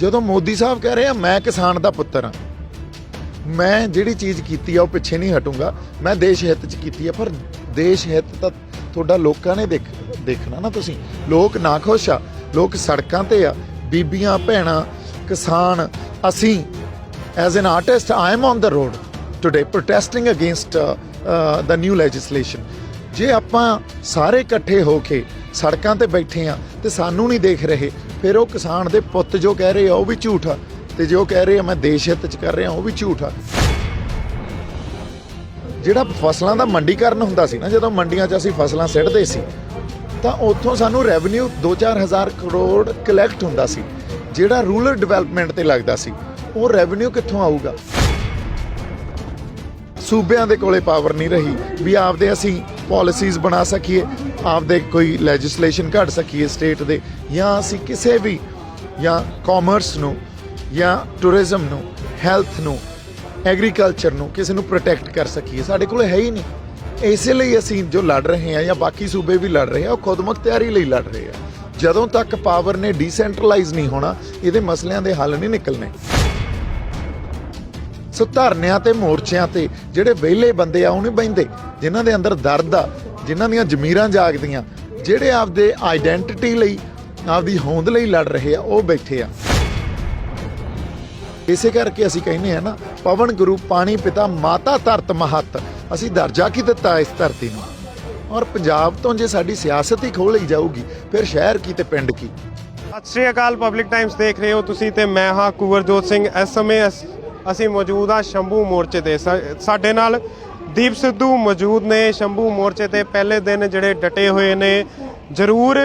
ਜਦੋਂ ਮੋਦੀ ਸਾਹਿਬ ਕਹਿ ਰਹੇ ਆ ਮੈਂ ਕਿਸਾਨ ਦਾ ਪੁੱਤਰ ਹਾਂ, ਮੈਂ ਜਿਹੜੀ ਚੀਜ਼ ਕੀਤੀ ਆ ਉਹ ਪਿੱਛੇ ਨਹੀਂ ਹਟੂੰਗਾ, ਮੈਂ ਦੇਸ਼ ਹਿੱਤ 'ਚ ਕੀਤੀ ਆ। ਪਰ ਦੇਸ਼ ਹਿੱਤ ਤਾਂ ਤੁਹਾਡਾ ਲੋਕਾਂ ਨੇ ਦੇਖਣਾ ਨਾ। ਤੁਸੀਂ ਲੋਕ ਨਾ ਖੁਸ਼ ਆ, ਲੋਕ ਸੜਕਾਂ ਤੇ ਆ, ਬੀਬੀਆਂ ਭੈਣਾਂ ਕਿਸਾਨ। ਅਸੀਂ as an artist I am on the road today protesting against the new legislation. ਜੇ ਆਪਾਂ ਸਾਰੇ ਇਕੱਠੇ ਹੋ ਕੇ ਸੜਕਾਂ ਤੇ ਬੈਠੇ ਆ ਤੇ ਸਾਨੂੰ ਨਹੀਂ ਦੇਖ ਰਹੇ, ਫਿਰ ਉਹ ਕਿਸਾਨ ਦੇ ਪੁੱਤ ਜੋ ਕਹਿ ਰਹੇ ਆ ਉਹ ਵੀ ਝੂਠ ਆ, ਤੇ ਜੋ ਕਹਿ ਰਹੇ ਆ ਮੈਂ ਦੇਸ਼ ਹਿੱਤ 'ਚ ਕਰ ਰਿਹਾ ਉਹ ਵੀ ਝੂਠ ਆ। ਜਿਹੜਾ ਫਸਲਾਂ ਦਾ ਮੰਡੀਕਰਨ ਹੁੰਦਾ ਸੀ ਨਾ, ਜਦੋਂ ਮੰਡੀਆਂ 'ਚ ਅਸੀਂ ਫਸਲਾਂ ਸਿੱਟਦੇ ਸੀ ਤਾਂ ਉੱਥੋਂ ਸਾਨੂੰ ਰੈਵਨਿਊ 2-4 ਹਜ਼ਾਰ ਕਰੋੜ ਕਲੈਕਟ ਹੁੰਦਾ ਸੀ। ਜਿਹੜਾ ਰੂਰਲ ਡਿਵੈਲਪਮੈਂਟ ਤੇ ਲੱਗਦਾ ਸੀ ਉਹ ਰੈਵਨਿਊ ਕਿੱਥੋਂ ਆਊਗਾ? ਸੂਬਿਆਂ ਦੇ ਕੋਲੇ ਪਾਵਰ ਨਹੀਂ ਰਹੀ ਵੀ ਆਪਦੇ ਅਸੀਂ ਪਾਲਿਸੀਜ਼ ਬਣਾ ਸਕੀਏ, ਆਪਦੇ ਕੋਈ ਲੈਜਿਸਲੇਸ਼ਨ ਘੜ ਸਕੀਏ ਸਟੇਟ ਦੇ, ਜਾਂ ਅਸੀਂ ਕਿਸੇ ਵੀ ਜਾਂ ਕਾਮਰਸ ਨੂੰ ਜਾਂ ਟੂਰਿਜ਼ਮ ਨੂੰ, ਹੈਲਥ ਨੂੰ, ਐਗਰੀਕਲਚਰ ਨੂੰ ਕਿਸੇ ਨੂੰ ਪ੍ਰੋਟੈਕਟ ਕਰ ਸਕੀਏ। ਸਾਡੇ ਕੋਲ ਹੈ ਹੀ ਨਹੀਂ। ਇਸੇ ਲਈ ਅਸੀਂ ਜੋ ਲੜ ਰਹੇ ਹਾਂ ਜਾਂ ਬਾਕੀ ਸੂਬੇ ਵੀ ਲੜ ਰਹੇ ਆ, ਉਹ ਖੁਦਮੁਖਤਿਆਰੀ ਲਈ ਲੜ ਰਹੇ ਆ। ਜਦੋਂ ਤੱਕ ਪਾਵਰ ਨੇ ਡੀਸੈਂਟਰਲਾਈਜ਼ ਨਹੀਂ ਹੋਣਾ, ਇਹਦੇ ਮਸਲਿਆਂ ਦੇ ਹੱਲ ਨਹੀਂ ਨਿਕਲਣੇ। ਸੋ ਧਰਨਿਆਂ ਤੇ ਮੋਰਚਿਆਂ ਤੇ ਜਿਹੜੇ ਵਿਹਲੇ ਬੰਦੇ ਆ ਉਹ ਨਹੀਂ ਬਹਿੰਦੇ, ਜਿਨ੍ਹਾਂ ਦੇ ਅੰਦਰ ਦਰਦ ਆ, ਜਿਨ੍ਹਾਂ ਦੀਆਂ ਜ਼ਮੀਰਾਂ ਜਾਗਦੀਆਂ, ਜਿਹੜੇ ਆਪਦੇ ਆਈਡੈਂਟਿਟੀ ਲਈ, ਆਪਦੀ ਹੋਂਦ ਲਈ ਲੜ ਰਹੇ ਆ, ਉਹ ਬੈਠੇ ਆ। ਇਸੇ ਕਰਕੇ ਅਸੀਂ ਕਹਿੰਦੇ ਆ ਨਾ, ਪਵਨ ਗੁਰੂ ਪਾਣੀ ਪਿਤਾ ਮਾਤਾ ਧਰਤ ਮਹੱਤ। ਅਸੀਂ ਦਰਜਾ ਕੀ ਦਿੱਤਾ ਇਸ ਧਰਤੀ ਨੂੰ? ਔਰ ਪੰਜਾਬ ਤੋਂ ਜੇ ਸਾਡੀ ਸਿਆਸਤ ਹੀ ਖੋਹ ਲਈ ਜਾਊਗੀ, ਫਿਰ ਸ਼ਹਿਰ ਕੀ ਤੇ ਪਿੰਡ ਕੀ। ਸਤਿ ਸ਼੍ਰੀ ਅਕਾਲ, ਪਬਲਿਕ ਟਾਈਮਸ ਦੇਖ ਰਹੇ ਹੋ ਤੁਸੀਂ ਤੇ ਮੈਂ ਹਾਂ ਕੁਵਰਜੋਤ ਸਿੰਘ। ਇਸ ਸਮੇਂ ਅਸੀਂ ਮੌਜੂਦ ਹਾਂ ਸ਼ੰਭੂ ਮੋਰਚੇ ਤੇ। ਸਾਡੇ ਨਾਲ ਦੀਪ ਸਿੱਧੂ ਮੌਜੂਦ ਨੇ। ਸ਼ੰਭੂ ਮੋਰਚੇ ਤੇ ਪਹਿਲੇ ਦਿਨ ਜਿਹੜੇ ਡਟੇ ਹੋਏ ਨੇ। ਜ਼ਰੂਰ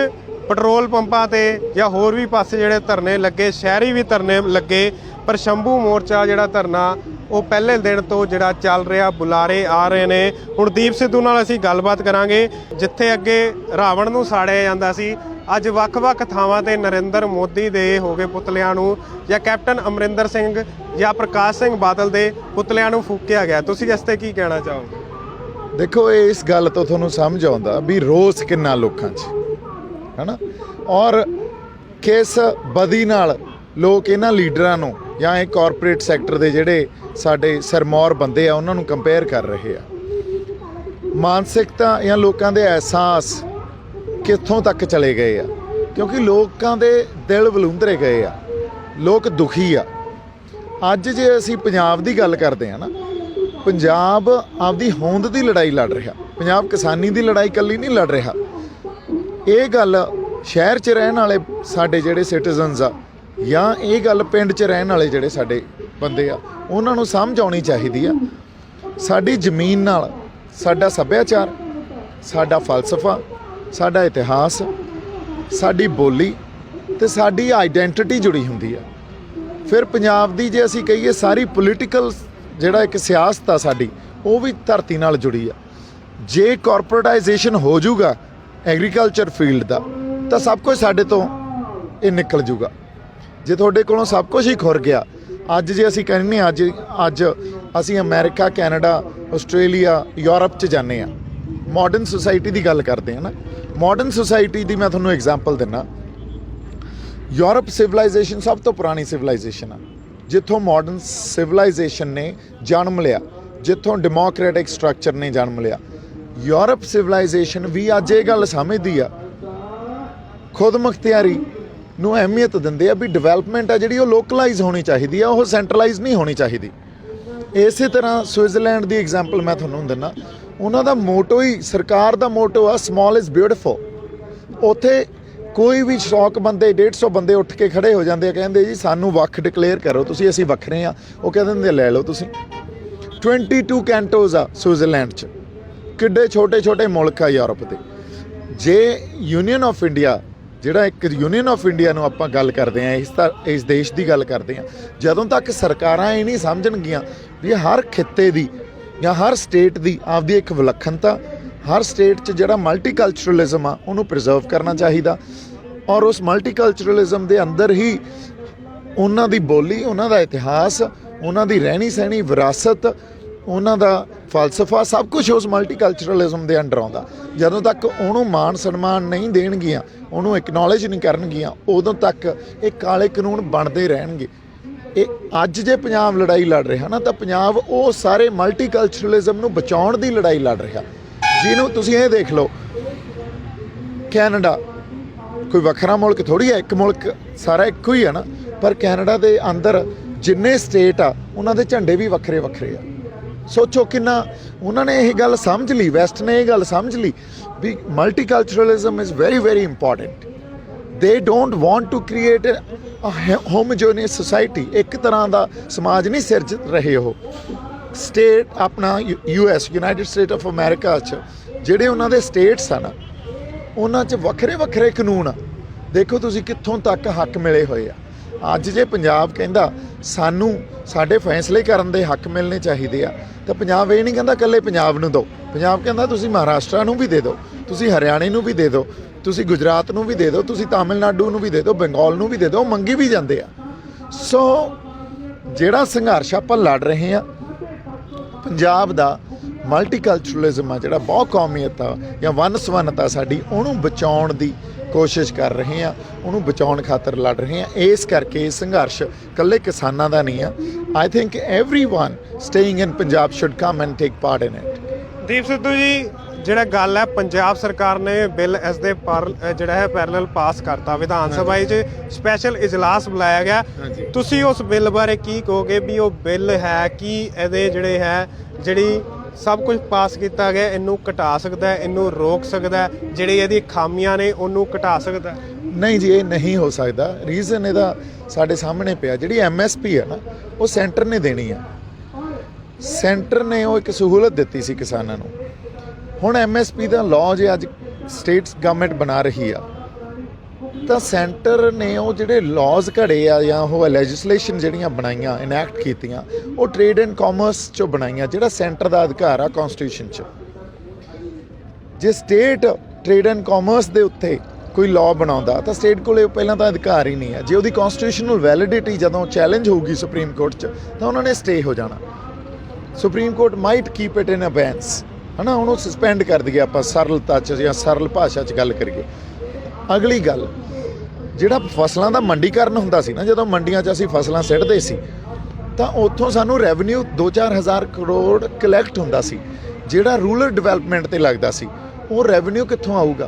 ਪੈਟਰੋਲ ਪੰਪਾਂ ਤੇ ਜਾਂ ਹੋਰ ਵੀ ਪਾਸੇ ਜਿਹੜੇ ਧਰਨੇ ਲੱਗੇ, ਸ਼ਹਿਰੀ ਵੀ ਧਰਨੇ ਲੱਗੇ, ਪਰ ਸ਼ੰਭੂ ਮੋਰਚਾ ਜਿਹੜਾ ਧਰਨਾ ਉਹ ਪਹਿਲੇ ਦਿਨ ਤੋਂ ਜਿਹੜਾ ਚੱਲ ਰਿਹਾ, ਬੁਲਾਰੇ ਆ ਰਹੇ ਨੇ। ਹੁਣ ਦੀਪ ਸਿੱਧੂ ਨਾਲ ਅਸੀਂ ਗੱਲਬਾਤ ਕਰਾਂਗੇ। ਜਿੱਥੇ ਅੱਗੇ ਰਾਵਣ ਨੂੰ ਸਾੜਿਆ ਜਾਂਦਾ ਸੀ, ਅੱਜ ਵੱਖ-ਵੱਖ ਥਾਵਾਂ ਤੇ ਨਰਿੰਦਰ ਮੋਦੀ ਦੇ ਹੋ ਗਏ ਪੁਤਲਿਆਂ ਨੂੰ, ਜਾਂ ਕੈਪਟਨ ਅਮਰਿੰਦਰ ਸਿੰਘ ਜਾਂ ਪ੍ਰਕਾਸ਼ ਸਿੰਘ ਬਾਦਲ ਦੇ ਪੁਤਲਿਆਂ ਨੂੰ ਫੂਕਿਆ ਗਿਆ। ਤੁਸੀਂ ਇਸ ਤੇ ਕੀ ਕਹਿਣਾ ਚਾਹੋਗੇ? ਦੇਖੋ, ਇਸ ਗੱਲ ਤੋਂ ਤੁਹਾਨੂੰ ਸਮਝ ਆਉਂਦਾ ਵੀ ਰੋਸ ਕਿੰਨਾ ਲੋਕਾਂ 'ਚ ਹੈ ਨਾ, ਔਰ ਕਿਸ ਬਦੀ ਨਾਲ ਲੋਕ ਇਹਨਾਂ ਲੀਡਰਾਂ ਨੂੰ ਜਾਂ ਇਹ ਕਾਰਪੋਰੇਟ ਸੈਕਟਰ ਦੇ ਜਿਹੜੇ ਸਾਡੇ ਸਰਮੌਰ ਬੰਦੇ ਆ ਉਹਨਾਂ ਨੂੰ ਕੰਪੇਅਰ ਕਰ ਰਹੇ ਆ। ਮਾਨਸਿਕਤਾ ਜਾਂ ਲੋਕਾਂ ਦੇ ਅਹਿਸਾਸ ਕਿੱਥੋਂ ਤੱਕ ਚਲੇ ਗਏ ਆ, ਕਿਉਂਕਿ ਲੋਕਾਂ ਦੇ ਦਿਲ ਵਲੂੰਧਰੇ ਗਏ ਆ, ਲੋਕ ਦੁਖੀ ਆ। ਅੱਜ ਜੇ ਅਸੀਂ ਪੰਜਾਬ ਦੀ ਗੱਲ ਕਰਦੇ ਆ ਨਾ, ਪੰਜਾਬ ਆਪਦੀ ਹੋਂਦ ਦੀ ਲੜਾਈ ਲੜ ਰਿਹਾ। ਪੰਜਾਬ ਕਿਸਾਨੀ ਦੀ ਲੜਾਈ ਇਕੱਲੀ ਨਹੀਂ ਲੜ ਰਿਹਾ। ਇਹ ਗੱਲ ਸ਼ਹਿਰ 'ਚ ਰਹਿਣ ਵਾਲੇ ਸਾਡੇ ਜਿਹੜੇ ਸਿਟੀਜ਼ਨਸ ਆ, ਜਾਂ ਇਹ ਗੱਲ ਪਿੰਡ 'ਚ ਰਹਿਣ ਵਾਲੇ ਜਿਹੜੇ ਸਾਡੇ ਬੰਦੇ ਆ, ਉਹਨਾਂ ਨੂੰ ਸਮਝ ਆਉਣੀ ਚਾਹੀਦੀ ਆ। ਸਾਡੀ ਜ਼ਮੀਨ ਨਾਲ ਸਾਡਾ ਸੱਭਿਆਚਾਰ, ਸਾਡਾ ਫਲਸਫਾ, ਸਾਡਾ ਇਤਿਹਾਸ, ਸਾਡੀ ਬੋਲੀ ਤੇ ਸਾਡੀ ਆਈਡੈਂਟਿਟੀ ਜੁੜੀ ਹੁੰਦੀ ਆ। ਫਿਰ ਪੰਜਾਬ ਦੀ ਜੇ ਅਸੀਂ ਕਹੀਏ ਸਾਰੀ ਪੋਲੀਟੀਕਲ ਜਿਹੜਾ ਇੱਕ ਸਿਆਸਤ ਆ ਸਾਡੀ, ਉਹ ਵੀ ਧਰਤੀ ਨਾਲ ਜੁੜੀ ਆ। ਜੇ ਕਾਰਪੋਰੇਟਾਈਜੇਸ਼ਨ ਹੋ ਜਾਊਗਾ ਐਗਰੀਕਲਚਰ ਫੀਲਡ ਦਾ, ਤਾਂ ਸਭ ਕੁਝ ਸਾਡੇ ਤੋਂ ਇਹ ਨਿਕਲ ਜੂਗਾ। ਜੇ ਤੁਹਾਡੇ ਕੋਲੋਂ ਸਭ ਕੁਝ ਹੀ ਖੁਰ ਗਿਆ, ਅੱਜ ਜੇ ਅਸੀਂ ਕਹਿੰਦੇ ਹਾਂ ਅੱਜ ਅਸੀਂ ਅਮਰੀਕਾ, ਕੈਨੇਡਾ, ਆਸਟ੍ਰੇਲੀਆ, ਯੂਰਪ 'ਚ ਜਾਂਦੇ ਹਾਂ, ਮਾਡਰਨ ਸੁਸਾਇਟੀ ਦੀ ਗੱਲ ਕਰਦੇ ਹਾਂ ਨਾ। ਮਾਡਰਨ ਸੁਸਾਇਟੀ ਦੀ ਮੈਂ ਤੁਹਾਨੂੰ ਐਗਜ਼ਾਮਪਲ ਦਿੰਦਾ। ਯੂਰਪ ਸਿਵਲਾਈਜੇਸ਼ਨ ਸਭ ਤੋਂ ਪੁਰਾਣੀ ਸਿਵਲਾਈਜੇਸ਼ਨ ਆ, ਜਿੱਥੋਂ ਮਾਡਰਨ ਸਿਵਲਾਈਜੇਸ਼ਨ ਨੇ ਜਨਮ ਲਿਆ, ਜਿੱਥੋਂ ਡੈਮੋਕ੍ਰੈਟਿਕ ਸਟਰਕਚਰ ਨੇ ਜਨਮ ਲਿਆ। ਯੂਰਪ ਸਿਵਲਾਈਜੇਸ਼ਨ ਵੀ ਅੱਜ ਇਹ ਗੱਲ ਸਮਝਦੀ ਆ, ਖੁਦ ਮੁਖਤਿਆਰੀ ਨੂੰ ਅਹਿਮੀਅਤ ਦਿੰਦੇ ਆ ਵੀ ਡਿਵੈਲਪਮੈਂਟ ਆ ਜਿਹੜੀ ਉਹ ਲੋਕਲਾਈਜ਼ ਹੋਣੀ ਚਾਹੀਦੀ ਆ, ਉਹ ਸੈਂਟਰਲਾਈਜ਼ ਨਹੀਂ ਹੋਣੀ ਚਾਹੀਦੀ। ਇਸੇ ਤਰ੍ਹਾਂ ਸਵਿਟਜ਼ਰਲੈਂਡ ਦੀ ਐਗਜ਼ਾਮਪਲ ਮੈਂ ਤੁਹਾਨੂੰ ਦਿੰਦਾ। ਉਹਨਾਂ ਦਾ ਮੋਟੋ ਹੀ, ਸਰਕਾਰ ਦਾ ਮੋਟੋ ਆ ਸਮਾਲ ਇਜ਼ ਬਿਊਟੀਫੁਲ। ਉੱਥੇ ਕੋਈ ਵੀ 100 ਬੰਦੇ 150 ਬੰਦੇ ਉੱਠ ਕੇ ਖੜੇ ਹੋ ਜਾਂਦੇ ਆ, ਕਹਿੰਦੇ ਜੀ ਸਾਨੂੰ ਵੱਖ ਡਿਕਲੇਅਰ ਕਰੋ ਤੁਸੀਂ, ਅਸੀਂ ਵੱਖਰੇ ਆ। ਉਹ ਕਹਿ ਦਿੰਦੇ ਲੈ ਲਓ ਤੁਸੀਂ। 22 ਕੈਂਟੋਜ਼ ਆ ਸਵਿਟਜ਼ਰਲੈਂਡ 'ਚ। ਕਿੱਡੇ ਛੋਟੇ ਛੋਟੇ ਮੁਲਕ ਆ ਯੂਰਪ ਦੇ। ਜੇ ਯੂਨੀਅਨ ਆਫ ਇੰਡੀਆ, ਜਿਹੜਾ ਇੱਕ ਯੂਨੀਅਨ ਆਫ ਇੰਡੀਆ ਨੂੰ ਆਪਾਂ ਗੱਲ ਕਰਦੇ ਹਾਂ, ਇਸ ਦੇਸ਼ ਦੀ ਗੱਲ ਕਰਦੇ ਹਾਂ, ਜਦੋਂ ਤੱਕ ਸਰਕਾਰਾਂ ਇਹ ਨਹੀਂ ਸਮਝਣਗੀਆਂ ਵੀ ਹਰ ਖਿੱਤੇ ਦੀ ਜਾਂ ਹਰ ਸਟੇਟ ਦੀ ਆਪਦੀ ਇੱਕ ਵਿਲੱਖਣਤਾ, ਹਰ ਸਟੇਟ 'ਚ ਜਿਹੜਾ ਮਲਟੀਕਲਚਰਲਿਜ਼ਮ ਆ ਉਹਨੂੰ ਪ੍ਰੀਜ਼ਰਵ ਕਰਨਾ ਚਾਹੀਦਾ, ਔਰ ਉਸ ਮਲਟੀਕਲਚਰਲਿਜ਼ਮ ਦੇ ਅੰਦਰ ਹੀ ਉਹਨਾਂ ਦੀ ਬੋਲੀ, ਉਹਨਾਂ ਦਾ ਇਤਿਹਾਸ, ਉਹਨਾਂ ਦੀ ਰਹਿਣੀ ਸਹਿਣੀ ਵਿਰਾਸਤ, ਉਹਨਾਂ ਦਾ ਫਲਸਫਾ ਸਭ ਕੁਝ ਉਸ ਮਲਟੀਕਲਚਰਲਿਜ਼ਮ ਦੇ ਅੰਡਰ ਆਉਂਦਾ। ਜਦੋਂ ਤੱਕ ਉਹਨੂੰ ਮਾਣ ਸਨਮਾਨ ਨਹੀਂ ਦੇਣਗੀਆਂ, ਉਹਨੂੰ ਐਕਨੋਲੇਜ ਨਹੀਂ ਕਰਨਗੀਆਂ, ਉਦੋਂ ਤੱਕ ਇਹ ਕਾਲੇ ਕਾਨੂੰਨ ਬਣਦੇ ਰਹਿਣਗੇ। ਇਹ ਅੱਜ ਜੇ ਪੰਜਾਬ ਲੜਾਈ ਲੜ ਰਿਹਾ ਨਾ, ਤਾਂ ਪੰਜਾਬ ਉਹ ਸਾਰੇ ਮਲਟੀਕਲਚਰਲਿਜ਼ਮ ਨੂੰ ਬਚਾਉਣ ਦੀ ਲੜਾਈ ਲੜ ਰਿਹਾ, ਜਿਹਨੂੰ ਤੁਸੀਂ ਇਹ ਦੇਖ ਲਓ, ਕੈਨੇਡਾ ਕੋਈ ਵੱਖਰਾ ਮੁਲਕ ਥੋੜ੍ਹੀ ਹੈ, ਇੱਕ ਮੁਲਕ ਸਾਰਾ ਇੱਕੋ ਹੀ ਹੈ ਨਾ, ਪਰ ਕੈਨੇਡਾ ਦੇ ਅੰਦਰ ਜਿੰਨੇ ਸਟੇਟ ਆ ਉਹਨਾਂ ਦੇ ਝੰਡੇ ਵੀ ਵੱਖਰੇ ਵੱਖਰੇ ਆ। ਸੋਚੋ ਕਿੰਨਾ ਉਹਨਾਂ ਨੇ ਇਹ ਗੱਲ ਸਮਝ ਲਈ, ਵੈਸਟ ਨੇ ਇਹ ਗੱਲ ਸਮਝ ਲਈ ਵੀ multiculturalism is very very important. They don't want to create homogeneous society. ਇੱਕ ਤਰ੍ਹਾਂ ਦਾ ਸਮਾਜ ਨਹੀਂ ਸਿਰਜ ਰਹੇ ਉਹ। ਸਟੇਟ ਆਪਣਾ US United state of America 'ਚ ਜਿਹੜੇ ਉਹਨਾਂ ਦੇ ਸਟੇਟਸ ਆ ਨਾ, ਉਹਨਾਂ 'ਚ ਵੱਖਰੇ ਵੱਖਰੇ ਕਾਨੂੰਨ ਆ। ਦੇਖੋ ਤੁਸੀਂ ਕਿੱਥੋਂ ਤੱਕ ਹੱਕ ਮਿਲੇ ਹੋਏ ਆ। ਅੱਜ ਜੇ ਪੰਜਾਬ ਕਹਿੰਦਾ ਸਾਨੂੰ ਸਾਡੇ ਫੈਸਲੇ ਕਰਨ ਦੇ ਹੱਕ ਮਿਲਣੇ ਚਾਹੀਦੇ ਆ, ਤਾਂ ਪੰਜਾਬ ਇਹ ਨਹੀਂ ਕਹਿੰਦਾ ਇਕੱਲੇ ਪੰਜਾਬ ਨੂੰ ਦਿਓ। ਪੰਜਾਬ ਕਹਿੰਦਾ ਤੁਸੀਂ ਮਹਾਰਾਸ਼ਟਰ ਨੂੰ ਵੀ ਦੇ ਦਿਓ, ਤੁਸੀਂ ਹਰਿਆਣੇ ਨੂੰ ਵੀ ਦੇ ਦਿਓ, ਤੁਸੀਂ ਗੁਜਰਾਤ ਨੂੰ ਵੀ ਦੇ ਦਿਓ, ਤੁਸੀਂ ਤਾਮਿਲਨਾਡੂ ਨੂੰ ਵੀ ਦੇ ਦਿਓ, ਬੰਗਾਲ ਨੂੰ ਵੀ ਦੇ ਦਿਓ। ਮੰਗੀ ਵੀ ਜਾਂਦੇ ਆ। ਸੋ ਜਿਹੜਾ ਸੰਘਰਸ਼ ਆਪਾਂ ਲੜ ਰਹੇ ਆ, ਪੰਜਾਬ ਦਾ ਮਲਟੀਕਲਚਰਲਿਜ਼ਮ ਆ, ਜਿਹੜਾ ਬਹੁ ਕੌਮੀਅਤ ਆ ਜਾਂ ਵੰਨ ਸਵੰਨਤਾ ਸਾਡੀ, ਉਹਨੂੰ ਬਚਾਉਣ ਦੀ ਕੋਸ਼ਿਸ਼ ਕਰ ਰਹੇ ਆ, ਉਹਨੂੰ ਬਚਾਉਣ ਖਾਤਰ ਲੜ ਰਹੇ ਆ। ਇਸ ਕਰਕੇ ਇਹ ਸੰਘਰਸ਼ ਇਕੱਲੇ ਕਿਸਾਨਾਂ ਦਾ ਨਹੀਂ ਆ। I think everyone staying in Punjab should come and take part in it. Deep Sidhu ji, ਜਿਹੜਾ ਗੱਲ ਹੈ, ਪੰਜਾਬ ਸਰਕਾਰ ਨੇ ਬਿੱਲ ਇਸ ਦੇ ਜਿਹੜਾ ਹੈ ਪੈਰਲਲ ਪਾਸ ਕਰਤਾ। ਵਿਧਾਨ ਸਭਾ 'ਚ ਸਪੈਸ਼ਲ ਇਜਲਾਸ ਬੁਲਾਇਆ ਗਿਆ। ਤੁਸੀਂ ਉਸ ਬਿੱਲ ਬਾਰੇ ਕੀ ਕਹੋਗੇ ਵੀ ਉਹ ਬਿੱਲ ਹੈ ਕਿ ਇਹਦੇ ਜਿਹੜੇ ਹੈ ਜਿਹੜੀ ਸਭ ਕੁਝ ਪਾਸ ਕੀਤਾ ਗਿਆ, ਇਹਨੂੰ ਘਟਾ ਸਕਦਾ ਹੈ, ਇਹਨੂੰ ਰੋਕ ਸਕਦਾ ਹੈ, ਜਿਹੜੀ ਇਹਦੀ ਖਾਮੀਆਂ ਨੇ ਉਹਨੂੰ ਘਟਾ ਸਕਦਾ ਹੈ? ਨਹੀਂ ਜੀ, ਇਹ ਨਹੀਂ ਹੋ ਸਕਦਾ। ਰੀਜ਼ਨ ਇਹਦਾ ਸਾਡੇ ਸਾਹਮਣੇ ਪਿਆ। ਜਿਹੜੀ MSP ਹੈ ਨਾ, ਉਹ ਸੈਂਟਰ ਨੇ ਦੇਣੀ ਆ। ਸੈਂਟਰ ਨੇ ਉਹ ਇੱਕ ਸਹੂਲਤ ਦਿੱਤੀ ਸੀ ਕਿਸਾਨਾਂ ਨੂੰ। ਹੁਣ MSP ਦਾ ਲਾਅ ਜੇ ਅੱਜ ਸਟੇਟਸ ਗਵਰਨਮੈਂਟ ਬਣਾ ਰਹੀ ਆ, ਤਾਂ ਸੈਂਟਰ ਨੇ ਉਹ ਜਿਹੜੇ ਲਾਜ਼ ਘੜੇ ਆ ਜਾਂ ਉਹ ਲੈਜਿਸਲੇਸ਼ਨ ਜਿਹੜੀਆਂ ਬਣਾਈਆਂ, ਇਨੈਕਟ ਕੀਤੀਆਂ, ਉਹ ਟ੍ਰੇਡ ਐਂਡ ਕਾਮਰਸ 'ਚੋਂ ਬਣਾਈਆਂ, ਜਿਹੜਾ ਸੈਂਟਰ ਦਾ ਅਧਿਕਾਰ ਆ ਕਨਸਟੀਟਿਊਸ਼ਨ 'ਚ। ਜੇ ਸਟੇਟ ਟ੍ਰੇਡ ਐਂਡ ਕਾਮਰਸ ਦੇ ਉੱਤੇ ਕੋਈ ਲਾਅ ਬਣਾਉਂਦਾ, ਤਾਂ ਸਟੇਟ ਕੋਲੇ ਪਹਿਲਾਂ ਤਾਂ ਅਧਿਕਾਰ ਹੀ ਨਹੀਂ ਆ। ਜੇ ਉਹਦੀ ਕਨਸਟੀਟਿਊਸ਼ਨਲ ਵੈਲਿਡਿਟੀ ਜਦੋਂ ਚੈਲੰਜ ਹੋਊਗੀ ਸੁਪਰੀਮ ਕੋਰਟ 'ਚ, ਤਾਂ ਉਹਨਾਂ ਨੇ ਸਟੇ ਹੋ ਜਾਣਾ। Supreme court might keep it in abeyance, ਹੈ ਨਾ, ਉਹਨੂੰ ਸਸਪੈਂਡ ਕਰ ਦਈਏ ਆਪਾਂ ਸਰਲਤਾ 'ਚ ਜਾਂ ਸਰਲ ਭਾਸ਼ਾ 'ਚ ਗੱਲ ਕਰੀਏ। ਅਗਲੀ ਗੱਲ, ਜਿਹੜਾ ਫਸਲਾਂ ਦਾ ਮੰਡੀਕਰਨ ਹੁੰਦਾ ਸੀ ਨਾ, ਜਦੋਂ ਮੰਡੀਆਂ 'ਚ ਅਸੀਂ ਫਸਲਾਂ ਸਿੱਟਦੇ ਸੀ, ਤਾਂ ਉੱਥੋਂ ਸਾਨੂੰ ਰੈਵਨਿਊ 2-4 ਹਜ਼ਾਰ ਕਰੋੜ ਕਲੈਕਟ ਹੁੰਦਾ ਸੀ, ਜਿਹੜਾ ਰੂਰਲ ਡਿਵੈਲਪਮੈਂਟ 'ਤੇ ਲੱਗਦਾ ਸੀ। ਉਹ ਰੈਵਨਿਊ ਕਿੱਥੋਂ ਆਊਗਾ?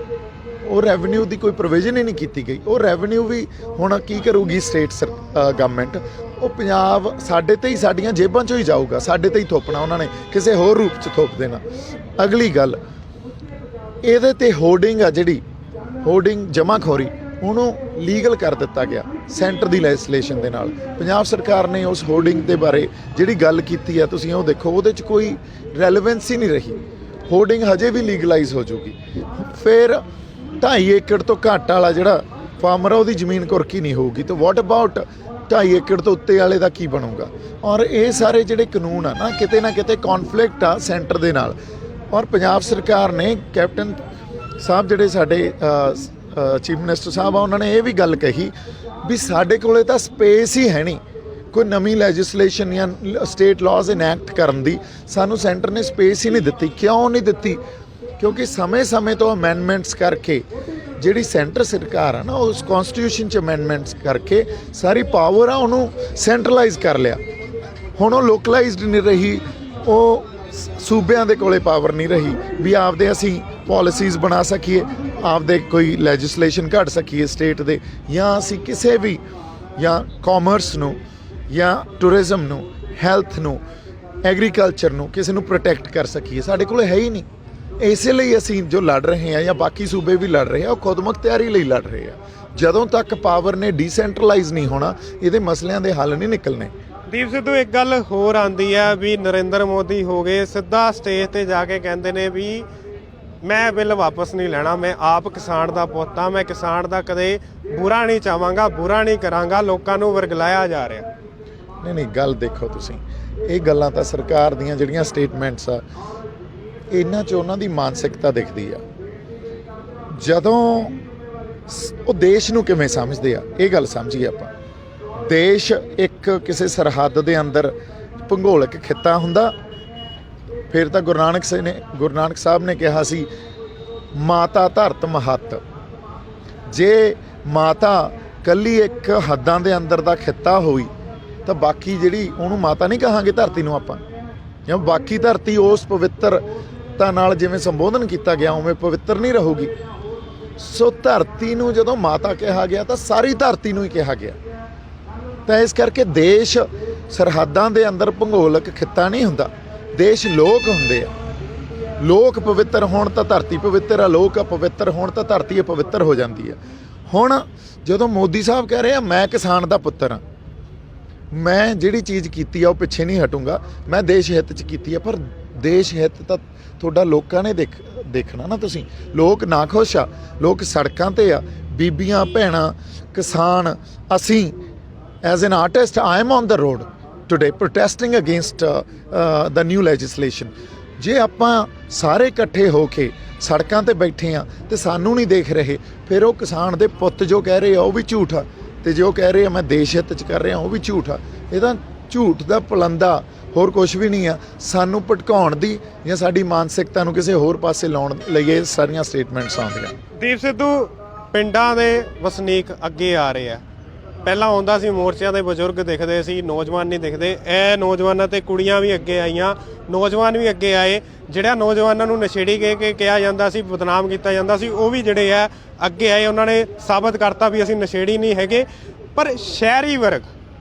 ਉਹ ਰੈਵਨਿਊ ਦੀ ਕੋਈ ਪ੍ਰੋਵੀਜ਼ਨ ਹੀ ਨਹੀਂ ਕੀਤੀ ਗਈ। ਉਹ ਰੈਵਨਿਊ ਵੀ ਹੁਣ ਕੀ ਕਰੂਗੀ ਸਟੇਟ ਗਵਰਨਮੈਂਟ? ਉਹ ਪੰਜਾਬ ਸਾਡੇ ਤੇ ਹੀ, ਸਾਡੀਆਂ ਜੇਬਾਂ 'ਚੋਂ ਹੀ ਜਾਊਗਾ, ਸਾਡੇ ਤੇ ਹੀ ਥੋਪਣਾ ਉਹਨਾਂ ਨੇ, ਕਿਸੇ ਹੋਰ ਰੂਪ 'ਚ ਥੋਪ ਦੇਣਾ। ਅਗਲੀ ਗੱਲ, ਇਹਦੇ ਤੇ ਹੋਰਡਿੰਗ ਆ, ਜਿਹੜੀ ਹੋਰਡਿੰਗ ਜਮਾਖੋਰੀ, ਉਹਨੂੰ ਲੀਗਲ ਕਰ ਦਿੱਤਾ ਗਿਆ ਸੈਂਟਰ ਦੀ ਲੈਜਿਸਲੇਸ਼ਨ ਦੇ ਨਾਲ। ਪੰਜਾਬ ਸਰਕਾਰ ਨੇ ਉਸ ਹੋਰਡਿੰਗ ਦੇ ਬਾਰੇ ਜਿਹੜੀ ਗੱਲ ਕੀਤੀ ਹੈ, ਤੁਸੀਂ ਉਹ ਦੇਖੋ, ਉਹਦੇ 'ਚ ਕੋਈ ਰੈਲੇਵੈਂਸੀ ਨਹੀਂ ਰਹੀ। ਹੋਰਡਿੰਗ ਹਜੇ ਵੀ ਲੀਗਲਾਈਜ਼ ਹੋ ਜੂਗੀ। ਫਿਰ 2.5 ਏਕੜ ਤੋਂ ਘੱਟ ਵਾਲਾ ਜਿਹੜਾ ਫਾਰਮਰ ਆ, ਉਹਦੀ ਜ਼ਮੀਨ ਕੁਰਕੀ ਨਹੀਂ ਹੋਊਗੀ। ਤਾਂ ਵਾਟ ਅਬਾਊਟ 2.5 ਏਕੜ ਤੋਂ ਉੱਤੇ ਵਾਲੇ ਦਾ ਕੀ ਬਣੂਗਾ? ਔਰ ਇਹ ਸਾਰੇ ਜਿਹੜੇ ਕਾਨੂੰਨ ਆ ਨਾ ਕਿਤੇ ਕੌਨਫਲਿਕਟ ਆ ਸੈਂਟਰ ਦੇ ਨਾਲ। ਔਰ ਪੰਜਾਬ ਸਰਕਾਰ ਨੇ, ਕੈਪਟਨ ਸਾਹਿਬ ਜਿਹੜੇ ਸਾਡੇ ਚੀਫ ਮਿਨਿਸਟਰ ਸਾਹਿਬ ਆ, ਉਹਨਾਂ ਨੇ ਇਹ ਵੀ ਗੱਲ ਕਹੀ ਵੀ ਸਾਡੇ ਕੋਲੇ ਤਾਂ ਸਪੇਸ ਹੀ ਹੈ ਨਹੀਂ ਕੋਈ ਨਵੀਂ ਲੈਜਿਸਲੇਸ਼ਨ ਜਾਂ ਸਟੇਟ ਲਾਜ਼ ਇਨੈਕਟ ਕਰਨ ਦੀ। ਸਾਨੂੰ ਸੈਂਟਰ ਨੇ ਸਪੇਸ ਹੀ ਨਹੀਂ ਦਿੱਤੀ। ਕਿਉਂ ਨਹੀਂ ਦਿੱਤੀ? ਕਿਉਂਕਿ ਸਮੇਂ-ਸਮੇਂ ਤੋਂ ਅਮੈਂਡਮੈਂਟਸ ਕਰਕੇ ਜਿਹੜੀ ਸੈਂਟਰ ਸਰਕਾਰ ਆ ਨਾ, ਉਸ ਕਨਸਟੀਟਿਊਸ਼ਨ 'ਚ ਅਮੈਂਡਮੈਂਟਸ ਕਰਕੇ ਸਾਰੀ ਪਾਵਰ ਆ ਉਹਨੂੰ ਸੈਂਟਰਲਾਈਜ਼ ਕਰ ਲਿਆ। ਹੁਣ ਉਹ ਲੋਕਲਾਈਜ਼ਡ ਨਹੀਂ ਰਹੀ। ਉਹ ਸੂਬਿਆਂ ਦੇ ਕੋਲੇ ਪਾਵਰ ਨਹੀਂ ਰਹੀ ਵੀ ਆਪਦੇ ਅਸੀਂ ਪਾਲਿਸੀਜ਼ ਬਣਾ ਸਕੀਏ, ਆਪਦੇ ਕੋਈ ਲੈਜਿਸਲੇਸ਼ਨ ਘੜ ਸਕੀਏ ਸਟੇਟ ਦੇ, ਜਾਂ ਅਸੀਂ ਕਿਸੇ ਵੀ, ਜਾਂ ਕਾਮਰਸ ਨੂੰ, ਜਾਂ ਟੂਰਿਜ਼ਮ ਨੂੰ, ਹੈਲਥ ਨੂੰ, ਐਗਰੀਕਲਚਰ ਨੂੰ, ਕਿਸੇ ਨੂੰ ਪ੍ਰੋਟੈਕਟ ਕਰ ਸਕੀਏ। ਸਾਡੇ ਕੋਲ ਹੈ ਹੀ ਨਹੀਂ। ਇਸੇ ਲਈ ਅਸੀਂ ਜੋ ਲੜ ਰਹੇ ਹਾਂ, ਜਾਂ ਬਾਕੀ ਸੂਬੇ ਵੀ ਲੜ ਰਹੇ ਆ, ਉਹ ਖੁਦਮੁਖਤਿਆਰੀ ਲਈ ਲੜ ਰਹੇ ਆ। ਜਦੋਂ ਤੱਕ ਪਾਵਰ ਨੇ ਡੀਸੈਂਟਰਲਾਈਜ਼ ਨਹੀਂ ਹੋਣਾ, ਇਹਦੇ ਮਸਲਿਆਂ ਦੇ ਹੱਲ ਨਹੀਂ ਨਿਕਲਣੇ। ਦੀਪ ਸਿੱਧੂ, ਇੱਕ ਗੱਲ ਹੋਰ ਆਉਂਦੀ ਹੈ ਵੀ ਨਰਿੰਦਰ ਮੋਦੀ ਹੋ ਗਏ, ਸਿੱਧਾ ਸਟੇਜ ਤੇ ਜਾ ਕੇ ਕਹਿੰਦੇ ਨੇ ਵੀ ਮੈਂ ਬਿੱਲ ਵਾਪਸ ਨਹੀਂ ਲੈਣਾ, ਮੈਂ ਆਪ ਕਿਸਾਨ ਦਾ ਪੁੱਤ ਹਾਂ, ਮੈਂ ਕਿਸਾਨ ਦਾ ਕਦੇ ਬੁਰਾ ਨਹੀਂ ਚਾਹਾਂਗਾ, ਬੁਰਾ ਨਹੀਂ ਕਰਾਂਗਾ। ਲੋਕਾਂ ਨੂੰ ਵਰਗਲਾਇਆ ਜਾ ਰਿਹਾ। ਨਹੀਂ, ਗੱਲ ਦੇਖੋ ਤੁਸੀਂ, ਇਹ ਗੱਲਾਂ ਤਾਂ ਸਰਕਾਰ ਦੀਆਂ ਜਿਹੜੀਆਂ ਸਟੇਟਮੈਂਟਸ ਆ, ਇਹਨਾਂ 'ਚ ਉਹਨਾਂ ਦੀ ਮਾਨਸਿਕਤਾ ਦਿਖਦੀ ਆ। ਜਦੋਂ ਉਹ ਦੇਸ਼ ਨੂੰ ਕਿਵੇਂ ਸਮਝਦੇ ਆ, ਇਹ ਗੱਲ ਸਮਝੀਏ ਆਪਾਂ। ਦੇਸ਼ ਇੱਕ ਕਿਸੇ ਸਰਹੱਦ ਦੇ ਅੰਦਰ ਭੂਗੋਲਿਕ ਖਿੱਤਾ ਹੁੰਦਾ, ਫਿਰ ਤਾਂ ਗੁਰੂ ਨਾਨਕ ਸਾਹਿਬ ਨੇ ਕਿਹਾ ਸੀ ਮਾਤਾ ਧਰਤ ਮਹੱਤ। ਜੇ ਮਾਤਾ ਕੱਲੀ ਇੱਕ ਹੱਦਾਂ ਦੇ ਅੰਦਰ ਦਾ ਖਿੱਤਾ ਹੋਈ ਤਾਂ ਬਾਕੀ ਜਿਹੜੀ ਉਹਨੂੰ ਮਾਤਾ ਨਹੀਂ ਕਹਾਂਗੇ ਧਰਤੀ ਨੂੰ ਆਪਾਂ, ਜਾਂ ਬਾਕੀ ਧਰਤੀ ਉਸ ਪਵਿੱਤਰਤਾ ਨਾਲ ਜਿਵੇਂ ਸੰਬੋਧਨ ਕੀਤਾ ਗਿਆ ਉਵੇਂ ਪਵਿੱਤਰ ਨਹੀਂ ਰਹੂਗੀ। ਸੋ ਧਰਤੀ ਨੂੰ ਜਦੋਂ ਮਾਤਾ ਕਿਹਾ ਗਿਆ ਤਾਂ ਸਾਰੀ ਧਰਤੀ ਨੂੰ ਹੀ ਕਿਹਾ ਗਿਆ। ਤਾਂ ਇਸ ਕਰਕੇ ਦੇਸ਼ ਸਰਹੱਦਾਂ ਦੇ ਅੰਦਰ ਭੂਗੋਲਿਕ ਖਿੱਤਾ ਨਹੀਂ ਹੁੰਦਾ, ਦੇਸ਼ ਲੋਕ ਹੁੰਦੇ ਆ। ਲੋਕ ਪਵਿੱਤਰ ਹੋਣ ਤਾਂ ਧਰਤੀ ਪਵਿੱਤਰ ਆ, ਲੋਕ ਅਪਵਿੱਤਰ ਹੋਣ ਤਾਂ ਧਰਤੀ ਅਪਵਿੱਤਰ ਹੋ ਜਾਂਦੀ ਆ। ਹੁਣ ਜਦੋਂ ਮੋਦੀ ਸਾਹਿਬ ਕਹਿ ਰਹੇ ਆ ਮੈਂ ਕਿਸਾਨ ਦਾ ਪੁੱਤਰ ਹਾਂ, ਮੈਂ ਜਿਹੜੀ ਚੀਜ਼ ਕੀਤੀ ਆ ਉਹ ਪਿੱਛੇ ਨਹੀਂ ਹਟੂੰਗਾ, ਮੈਂ ਦੇਸ਼ ਹਿੱਤ 'ਚ ਕੀਤੀ ਆ, ਪਰ ਦੇਸ਼ ਹਿੱਤ ਤਾਂ ਤੁਹਾਡਾ ਲੋਕਾਂ ਨੇ ਦੇਖਣਾ ਨਾ। ਤੁਸੀਂ ਲੋਕ ਨਾ ਖੁਸ਼ ਆ, ਲੋਕ ਸੜਕਾਂ ਤੇ ਆ, ਬੀਬੀਆਂ ਭੈਣਾਂ ਕਿਸਾਨ। ਅਸੀਂ as an artist I am on the road today protesting against the new legislation. ਜੇ ਆਪਾਂ ਸਾਰੇ ਇਕੱਠੇ ਹੋ ਕੇ ਸੜਕਾਂ ਤੇ ਬੈਠੇ ਆ ਤੇ ਸਾਨੂੰ ਨਹੀਂ ਦੇਖ ਰਹੇ, ਫਿਰ ਉਹ ਕਿਸਾਨ ਦੇ ਪੁੱਤ ਜੋ ਕਹਿ ਰਹੇ ਆ ਉਹ ਵੀ ਝੂਠ ਆ, ਤੇ ਜੋ ਕਹਿ ਰਹੇ ਆ ਮੈਂ ਦੇਸ਼ ਹਿੱਤ 'ਚ ਕਰ ਰਿਹਾ ਉਹ ਵੀ ਝੂਠ ਆ। ਇਹ ਤਾਂ ਝੂਠ ਦਾ ਪਲੰਦਾ, ਹੋਰ ਕੁਝ ਵੀ ਨਹੀਂ ਆ। ਸਾਨੂੰ ਭਟਕਾਉਣ ਦੀ ਜਾਂ ਸਾਡੀ ਮਾਨਸਿਕਤਾ ਨੂੰ ਕਿਸੇ ਹੋਰ ਪਾਸੇ ਲਾਉਣ ਲਈ ਇਹ ਸਾਰੀਆਂ ਸਟੇਟਮੈਂਟਸ ਆਉਂਦੀਆਂ। ਦੀਪ ਸਿੱਧੂ, ਪਿੰਡਾਂ ਦੇ ਵਸਨੀਕ ਅੱਗੇ ਆ ਰਹੇ ਆ। ਪਹਿਲਾਂ ਆਉਂਦਾ ਸੀ ਮੋਰਚਿਆਂ ਦੇ ਬਜ਼ੁਰਗ ਦਿਖਦੇ ਸੀ, ਨੌਜਵਾਨ ਨਹੀਂ ਦਿਖਦੇ। ਇਹ ਨੌਜਵਾਨਾਂ ਤੇ ਕੁੜੀਆਂ ਵੀ ਅੱਗੇ ਆਈਆਂ, ਨੌਜਵਾਨ ਵੀ ਅੱਗੇ ਆਏ। ਜਿਹੜਾ ਨੌਜਵਾਨਾਂ ਨੂੰ ਨਸ਼ੇੜੀ ਕਹਿ ਕੇ ਕਿਹਾ ਜਾਂਦਾ ਸੀ, ਬਦਨਾਮ ਕੀਤਾ ਜਾਂਦਾ ਸੀ, ਉਹ ਵੀ ਜਿਹੜੇ ਆ ਅੱਗੇ ਆਏ। ਉਹਨਾਂ ਨੇ ਸਾਬਤ ਕਰਤਾ ਵੀ ਅਸੀਂ ਨਸ਼ੇੜੀ ਨਹੀਂ ਹੈਗੇ। ਪਰ ਸ਼ਹਿਰੀ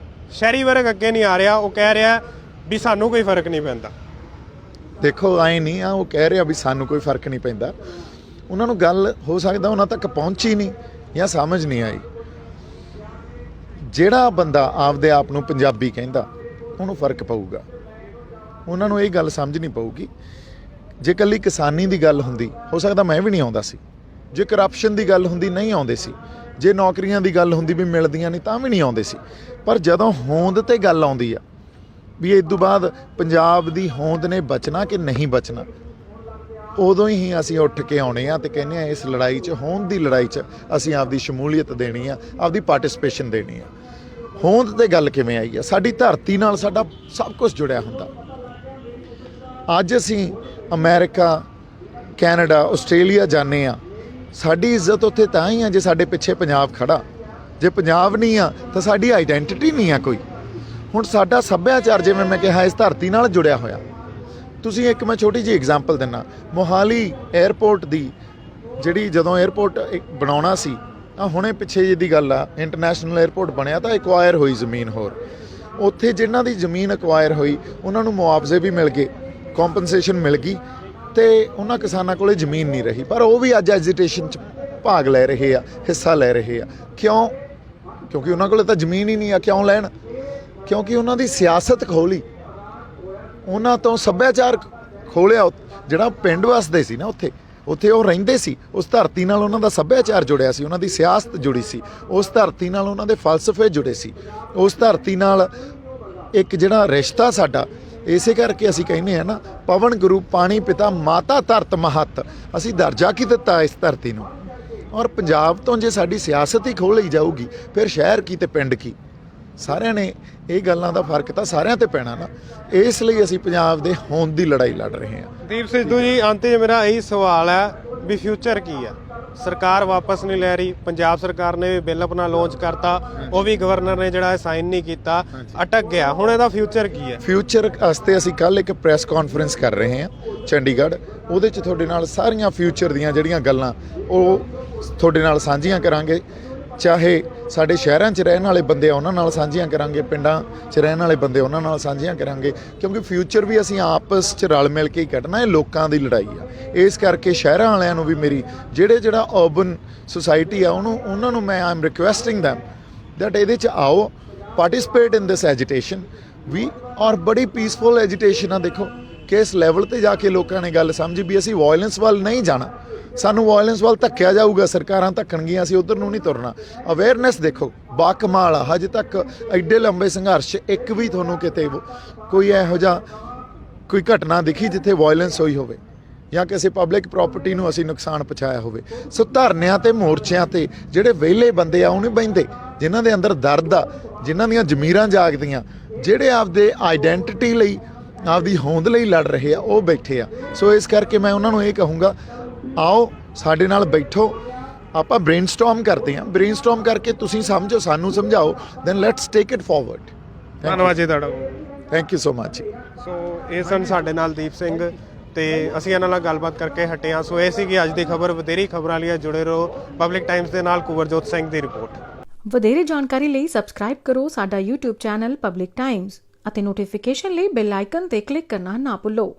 ਵਰਗ ਅੱਗੇ ਨਹੀਂ ਆ ਰਿਹਾ। ਉਹ ਕਹਿ ਰਿਹਾ ਵੀ ਸਾਨੂੰ ਕੋਈ ਫਰਕ ਨਹੀਂ ਪੈਂਦਾ। ਦੇਖੋ ਐਂ ਨਹੀਂ ਆ, ਉਹ ਕਹਿ ਰਿਹਾ ਵੀ ਸਾਨੂੰ ਕੋਈ ਫਰਕ ਨਹੀਂ ਪੈਂਦਾ। ਉਹਨਾਂ ਨੂੰ ਗੱਲ ਹੋ ਸਕਦਾ ਉਹਨਾਂ ਤੱਕ ਪਹੁੰਚੀ ਨਹੀਂ ਜਾਂ ਸਮਝ ਨਹੀਂ ਆਈ। ਜਿਹੜਾ ਬੰਦਾ ਆਪਦੇ ਆਪ ਨੂੰ ਪੰਜਾਬੀ ਕਹਿੰਦਾ ਉਹਨੂੰ ਫਰਕ ਪਊਗਾ, ਉਹਨਾਂ ਨੂੰ ਇਹ ਗੱਲ ਸਮਝ ਨਹੀਂ ਪਊਗੀ। ਜੇ ਇਕੱਲੀ ਕਿਸਾਨੀ ਦੀ ਗੱਲ ਹੁੰਦੀ ਹੋ ਸਕਦਾ ਮੈਂ ਵੀ ਨਹੀਂ ਆਉਂਦਾ ਸੀ, ਜੇ ਕਰਪਸ਼ਨ ਦੀ ਗੱਲ ਹੁੰਦੀ ਨਹੀਂ ਆਉਂਦੇ ਸੀ, ਜੇ ਨੌਕਰੀਆਂ ਦੀ ਗੱਲ ਹੁੰਦੀ ਵੀ ਮਿਲਦੀਆਂ ਨਹੀਂ ਤਾਂ ਵੀ ਨਹੀਂ ਆਉਂਦੇ ਸੀ। ਪਰ ਜਦੋਂ ਹੋਂਦ ਤੇ ਗੱਲ ਆਉਂਦੀ ਆ ਵੀ ਇਸ ਤੋਂ ਬਾਅਦ ਪੰਜਾਬ ਦੀ ਹੋਂਦ ਨੇ ਬਚਣਾ ਕਿ ਨਹੀਂ ਬਚਣਾ, ਉਦੋਂ ਹੀ ਅਸੀਂ ਉੱਠ ਕੇ ਆਉਣੇ ਆ ਤੇ ਕਹਿੰਦੇ ਆ ਇਸ ਲੜਾਈ 'ਚ, ਹੋਂਦ ਦੀ ਲੜਾਈ 'ਚ ਅਸੀਂ ਆਪਦੀ ਸ਼ਮੂਲੀਅਤ ਦੇਣੀ ਆ, ਆਪਦੀ ਪਾਰਟਿਸਪੇਸ਼ਨ ਦੇਣੀ ਆ। ਹੋਂਦ ਤੇ ਗੱਲ ਕਿਵੇਂ ਆਈ ਆ? ਸਾਡੀ ਧਰਤੀ ਨਾਲ ਸਾਡਾ ਸਭ ਕੁਝ ਜੁੜਿਆ ਹੁੰਦਾ। ਅੱਜ ਅਸੀਂ ਅਮਰੀਕਾ, ਕੈਨੇਡਾ, ਆਸਟ੍ਰੇਲੀਆ ਜਾਂਦੇ ਆ, ਸਾਡੀ ਇੱਜ਼ਤ ਉੱਥੇ ਤਾਂ ਹੀ ਆ ਜੇ ਸਾਡੇ ਪਿੱਛੇ ਪੰਜਾਬ ਖੜਾ। ਜੇ ਪੰਜਾਬ ਨਹੀਂ ਆ ਤਾਂ ਸਾਡੀ ਆਈਡੈਂਟੀਟੀ ਨਹੀਂ ਆ ਕੋਈ। ਹੁਣ ਸਾਡਾ ਸੱਭਿਆਚਾਰ ਜਿਵੇਂ ਮੈਂ ਕਿਹਾ ਇਸ ਧਰਤੀ ਨਾਲ ਜੁੜਿਆ ਹੋਇਆ। ਤੁਸੀਂ ਇੱਕ ਮੈਂ ਛੋਟੀ ਜਿਹੀ ਐਗਜ਼ਾਮਪਲ ਦਿੰਦਾ, ਮੋਹਾਲੀ 에ਅਰਪੋਰਟ ਦੀ ਜਿਹੜੀ ਜਦੋਂ 에ਅਰਪੋਰਟ ਬਣਾਉਣਾ ਸੀ ਤਾਂ ਹੁਣੇ ਪਿੱਛੇ ਜਿਹੀ ਦੀ ਗੱਲ ਆ, ਇੰਟਰਨੈਸ਼ਨਲ 에ਅਰਪੋਰਟ ਬਣਿਆ ਤਾਂ ਐਕਵਾਇਰ ਹੋਈ ਜ਼ਮੀਨ। ਹੋਰ ਉੱਥੇ ਜਿਨ੍ਹਾਂ ਦੀ ਜ਼ਮੀਨ ਐਕਵਾਇਰ ਹੋਈ ਉਹਨਾਂ ਨੂੰ ਮੁਆਵਜ਼ੇ ਵੀ ਮਿਲ ਗਏ, ਕੰਪਨਸੇਸ਼ਨ ਮਿਲ ਗਈ, ਤੇ ਉਹਨਾਂ ਕਿਸਾਨਾਂ ਕੋਲੇ ਜ਼ਮੀਨ ਨਹੀਂ ਰਹੀ। ਪਰ ਉਹ ਵੀ ਅੱਜ ਐਜੀਟੇਸ਼ਨ 'ਚ ਭਾਗ ਲੈ ਰਹੇ ਆ, ਹਿੱਸਾ ਲੈ ਰਹੇ ਆ। ਕਿਉਂ? ਕਿਉਂਕਿ ਉਹਨਾਂ ਕੋਲੇ ਤਾਂ ਜ਼ਮੀਨ ਹੀ ਨਹੀਂ ਆ। ਕਿਉਂ ਲੈਣ? ਕਿਉਂਕਿ ਉਹਨਾਂ ਦੀ ਸਿਆਸਤ ਖੋਲੀ, ਉਹਨਾਂ ਤੋਂ ਸੱਭਿਆਚਾਰ ਖੋਲਿਆ। ਜਿਹੜਾ ਪਿੰਡ ਵਸਦੇ ਸੀ ਨਾ ਉੱਥੇ ਉਹ ਰਹਿੰਦੇ ਸੀ, ਉਸ ਧਰਤੀ ਨਾਲ ਉਹਨਾਂ ਦਾ ਸੱਭਿਆਚਾਰ ਜੁੜਿਆ ਸੀ, ਉਹਨਾਂ ਦੀ ਸਿਆਸਤ ਜੁੜੀ ਸੀ, ਉਸ ਧਰਤੀ ਨਾਲ ਉਹਨਾਂ ਦੇ ਫਲਸਫੇ ਜੁੜੇ ਸੀ, ਉਸ ਧਰਤੀ ਨਾਲ ਇੱਕ ਜਿਹੜਾ ਰਿਸ਼ਤਾ ਸਾਡਾ। ਇਸੇ ਕਰਕੇ ਅਸੀਂ ਕਹਿੰਦੇ ਆ ਨਾ, ਪਵਨ ਗੁਰੂ ਪਾਣੀ ਪਿਤਾ ਮਾਤਾ ਧਰਤ ਮਹੱਤ। ਅਸੀਂ ਦਰਜਾ ਕੀ ਦਿੱਤਾ ਇਸ ਧਰਤੀ ਨੂੰ। ਔਰ ਪੰਜਾਬ ਤੋਂ ਜੇ ਸਾਡੀ ਸਿਆਸਤ ਹੀ ਖੋਹ ਲਈ ਜਾਊਗੀ ਫਿਰ ਸ਼ਹਿਰ ਕੀ ਤੇ ਪਿੰਡ ਕੀ। ਸਾਰਿਆਂ ਨੇ ਇਹ ਗੱਲਾਂ ਦਾ ਫਰਕ ਤਾਂ ਸਾਰਿਆਂ ਤੇ ਪੈਣਾ ਨਾ। ਇਸ ਲਈ ਅਸੀਂ ਪੰਜਾਬ ਦੇ ਹੋਂਦ ਦੀ ਲੜਾਈ ਲੜ ਰਹੇ ਹਾਂ। ਦੀਪ ਸਿੱਧੂ ਜੀ, ਅੰਤ 'ਚ ਮੇਰਾ ਇਹੀ ਸਵਾਲ ਹੈ ਵੀ ਫਿਊਚਰ ਕੀ ਆ? ਸਰਕਾਰ ਵਾਪਸ ਨਹੀਂ ਲੈ ਰਹੀ। ਪੰਜਾਬ ਸਰਕਾਰ ਨੇ ਵੀ ਬਿੱਲ ਆਪਣਾ ਲਾਂਚ ਕਰਤਾ, ਉਹ ਵੀ ਗਵਰਨਰ ਨੇ ਜਿਹੜਾ ਸਾਈਨ ਨਹੀਂ ਕੀਤਾ, ਅਟਕ ਗਿਆ। ਹੁਣ ਇਹਦਾ ਫਿਊਚਰ ਕੀ ਹੈ? ਫਿਊਚਰ ਵਾਸਤੇ ਅਸੀਂ ਕੱਲ੍ਹ ਇੱਕ ਪ੍ਰੈਸ ਕਾਨਫਰੰਸ ਕਰ ਰਹੇ ਹਾਂ ਚੰਡੀਗੜ੍ਹ। ਉਹਦੇ 'ਚ ਤੁਹਾਡੇ ਨਾਲ ਸਾਰੀਆਂ ਫਿਊਚਰ ਦੀਆਂ ਜਿਹੜੀਆਂ ਗੱਲਾਂ ਉਹ ਤੁਹਾਡੇ ਨਾਲ ਸਾਂਝੀਆਂ ਕਰਾਂਗੇ। ਚਾਹੇ ਸਾਡੇ ਸ਼ਹਿਰਾਂ 'ਚ ਰਹਿਣ ਵਾਲੇ ਬੰਦੇ ਆ ਉਹਨਾਂ ਨਾਲ ਸਾਂਝੀਆਂ ਕਰਾਂਗੇ, ਪਿੰਡਾਂ 'ਚ ਰਹਿਣ ਵਾਲੇ ਬੰਦੇ ਉਹਨਾਂ ਨਾਲ ਸਾਂਝੀਆਂ ਕਰਾਂਗੇ, ਕਿਉਂਕਿ ਫਿਊਚਰ ਵੀ ਅਸੀਂ ਆਪਸ 'ਚ ਰਲ ਮਿਲ ਕੇ ਹੀ ਕੱਢਣਾ। ਇਹ ਲੋਕਾਂ ਦੀ ਲੜਾਈ ਆ। ਇਸ ਕਰਕੇ ਸ਼ਹਿਰਾਂ ਵਾਲਿਆਂ ਨੂੰ ਵੀ ਮੇਰੀ ਜਿਹੜਾ ਅਰਬਨ ਸੁਸਾਇਟੀ ਆ ਉਹਨਾਂ ਨੂੰ ਮੈਂ ਆਮ ਰਿਕੁਐਸਟਿੰਗ ਦੈਮ ਦੈਟ ਇਹਦੇ 'ਚ ਆਓ, ਪਾਰਟਿਸਿਪੇਟ ਇਨ ਦਿਸ ਐਜੀਟੇਸ਼ਨ ਵੀ। ਔਰ ਬੜੀ ਪੀਸਫੁਲ ਐਜੀਟੇਸ਼ਨ ਆ। ਦੇਖੋ ਕਿਸ ਲੈਵਲ ਤੇ ਜਾ ਕੇ ਲੋਕਾਂ ਨੇ ਗੱਲ ਸਮਝੀ ਵੀ ਅਸੀਂ ਵਾਇਲੈਂਸ ਵੱਲ ਨਹੀਂ ਜਾਣਾ, ਸਾਨੂੰ ਵਾਇਲੈਂਸ ਵੱਲ ਧੱਕਿਆ ਜਾਊਗਾ, ਸਰਕਾਰਾਂ ਧੱਕਣਗੀਆਂ, ਅਸੀਂ ਉੱਧਰ ਨੂੰ ਨਹੀਂ ਤੁਰਨਾ। ਅਵੇਅਰਨੈਸ ਦੇਖੋ ਬਾਕਮਾਲ ਆ। ਹਜੇ ਤੱਕ ਐਡੇ ਲੰਬੇ ਸੰਘਰਸ਼ ਇੱਕ ਵੀ ਤੁਹਾਨੂੰ ਕਿਤੇ ਕੋਈ ਇਹੋ ਜਿਹਾ ਕੋਈ ਘਟਨਾ ਦਿਖੀ ਜਿੱਥੇ ਵਾਇਲੈਂਸ ਹੋਈ ਹੋਵੇ ਜਾਂ ਕਿਸੇ ਪਬਲਿਕ ਪ੍ਰਾਪਰਟੀ ਨੂੰ ਅਸੀਂ ਨੁਕਸਾਨ ਪਹੁੰਚਾਇਆ ਹੋਵੇ। ਸੋ ਧਰਨਿਆਂ ਤੇ ਮੋਰਚਿਆਂ ਤੇ ਜਿਹੜੇ ਵਿਹਲੇ ਬੰਦੇ ਆ ਉਹ ਨਹੀਂ ਬਹਿੰਦੇ, ਜਿਨ੍ਹਾਂ ਦੇ ਅੰਦਰ ਦਰਦ ਆ, ਜਿਨ੍ਹਾਂ ਦੀਆਂ ਜ਼ਮੀਰਾਂ ਜਾਗਦੀਆਂ, ਜਿਹੜੇ ਆਪਦੇ ਆਈਡੈਂਟੀਟੀ ਲਈ ਆਪਦੀ ਹੋਂਦ ਲਈ ਲੜ ਰਹੇ ਆ, ਉਹ ਬੈਠੇ ਆ। ਸੋ ਇਸ ਕਰਕੇ ਮੈਂ ਉਹਨਾਂ ਨੂੰ ਇਹ ਕਹੂੰਗਾ, ਆਓ ਸਾਡੇ ਨਾਲ ਬੈਠੋ, ਆਪਾਂ ਬ੍ਰੇਨਸਟਾਰਮ ਕਰਦੇ ਹਾਂ। ਬ੍ਰੇਨਸਟਾਰਮ ਕਰਕੇ ਤੁਸੀਂ ਸਮਝੋ, ਸਾਨੂੰ ਸਮਝਾਓ, then let's take it forward. ਧੰਨਵਾਦ ਜੀ ਤੁਹਾਡਾ। Thank you so much. So ਇਹ ਸਨ ਸਾਡੇ ਨਾਲ ਦੀਪ ਸਿੰਘ ਤੇ ਅਸੀਂ ਇਹਨਾਂ ਨਾਲ ਗੱਲਬਾਤ ਕਰਕੇ ਹਟੇ ਹਾਂ। ਸੋ ਇਹ ਸੀਗੀ ਅੱਜ ਦੀ ਖਬਰ। ਵਧੇਰੀ ਖਬਰਾਂ ਲਈ ਜੁੜੇ ਰਹੋ ਪਬਲਿਕ ਟਾਈਮਸ ਦੇ ਨਾਲ। ਕੁਵਰਜੋਤ ਸਿੰਘ ਦੀ ਰਿਪੋਰਟ। ਵਧੇਰੇ ਜਾਣਕਾਰੀ ਲਈ ਸਬਸਕ੍ਰਾਈਬ ਕਰੋ ਸਾਡਾ YouTube ਚੈਨਲ ਪਬਲਿਕ ਟਾਈਮਸ ਅਤੇ ਨੋਟੀਫਿਕੇਸ਼ਨ ਲਈ ਬੈਲ ਆਈਕਨ ਤੇ ਕਲਿੱਕ ਕਰਨਾ ਨਾ ਭੁੱਲੋ।